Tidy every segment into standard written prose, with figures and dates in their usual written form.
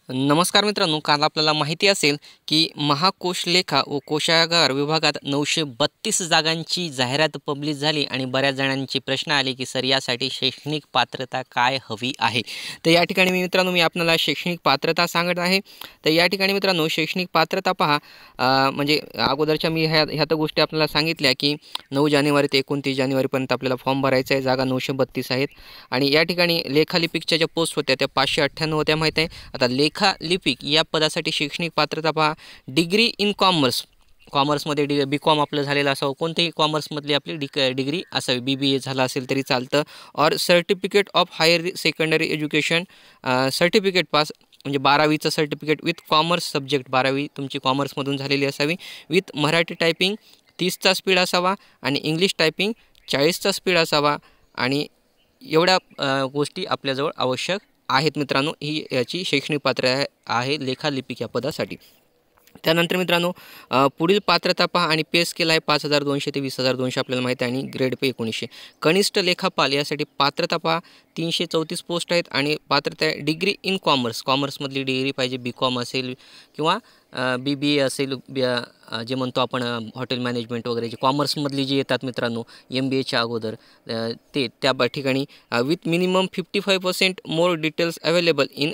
नमस्कार मित्रांनो, काल आपल्याला माहिती असेल की महाकोश लेखा व कोषागार विभागात 932 जागांची जाहिरात पब्लिश झाली आणि बऱ्याच जणांचे प्रश्न आले की सर यासाठी शैक्षणिक पात्रता काय हवी आहे। तर या ठिकाणी मी आपल्याला शैक्षणिक पात्रता सांगत आहे। तर या ठिकाणी मित्रांनो शैक्षणिक पात्रता पहा, म्हणजे अगोदरच्या मी ह्या तर गोष्टी आपल्याला सांगितल्या की 9 जानेवारी ते 29 जानेवारीपर्यंत आपल्याला फॉर्म भरायचा आहे। जागा 932 आहेत आणि या ठिकाणी लेखालिपिकच्या ज्या पोस्ट होत्या त्या 598 होत्या माहीत आहे। आता लेखालिपिक या पदासाठी शैक्षणिक पात्रता पहा, डिग्री इन कॉमर्समध्ये बी.कॉम आपलं झालेलं असावं, कोणतेही कॉमर्समधली आपली डिग्री असावी, BBA झाला असेल तरी चालतं, और certificate of higher secondary education certificate pass म्हणजे 12वीचं सर्टिफिकेट विथ कॉमर्स सब्जेक्ट, 12वी तुमची कॉमर्समधून झालेली असावी, विथ मराठी टायपिंग 30चा स्पीड असावा आणि इंग्लिश टायपिंग 40चा स्पीड असावा आणि एवढ्या गोष्टी आपल्याजवळ आवश्यक आहेत मित्रांनो। ही याची शैक्षणिक पात्रता आहे लेखालिपिक या पदासाठी। त्यानंतर मित्रांनो पुढील पात्रता पहा आणि पे स्केल आहे 5200 ते 20200 आपल्याला माहिती आहे आणि ग्रेड पे 1900। कनिष्ठ लेखापाल यासाठी पात्रता पहा 334 पोस्ट आहेत आणि पात्रता आहे डिग्री इन कॉमर्समधली डिग्री पाहिजे, B.कॉम असेल किंवा BBA असेल, जे म्हणतो आपण हॉटेल मॅनेजमेंट वगैरे जे कॉमर्समधली जी येतात मित्रांनो MBAच्या अगोदर, ते त्या ठिकाणी with minimum 55% more details available in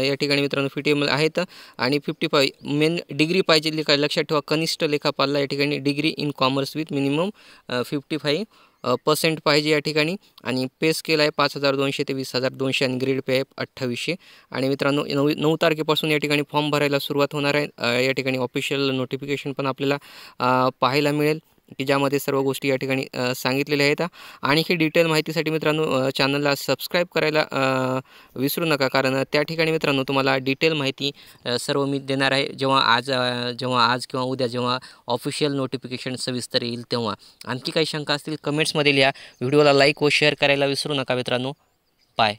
या ठिकाणी मित्रांनो FTML आहेत आणि 55 मेन डिग्री पाहिजे। लक्षात ठेवा कनिष्ठ लेखापालला या ठिकाणी degree in commerce with minimum 55% पाहिजे या ठिकाणी आणि पे स्केल आहे 5200 ते 20200 आणि ग्रेड पे आहे 2800। आणि मित्रांनो 9 तारखेपासून या ठिकाणी फॉर्म भरायला सुरुवात होणार आहे। या ठिकाणी ऑफिशियल नोटिफिकेशन पण आपल्याला पाहायला मिळेल की ज्यामध्ये सर्व गोष्टी या ठिकाणी सांगितलेल्या आहेत। आणि ही डिटेल माहितीसाठी मित्रांनो चॅनलला सबस्क्राईब करायला विसरू नका, कारण त्या ठिकाणी मित्रांनो तुम्हाला डिटेल माहिती सर्व मी देणार आहे जेव्हा आज किंवा उद्या जेव्हा ऑफिशियल नोटिफिकेशन सविस्तर येईल तेव्हा। आणखी काही शंका असतील कमेंट्समध्ये लिहा, व्हिडिओला लाईक व शेअर करायला विसरू नका मित्रांनो। बाय।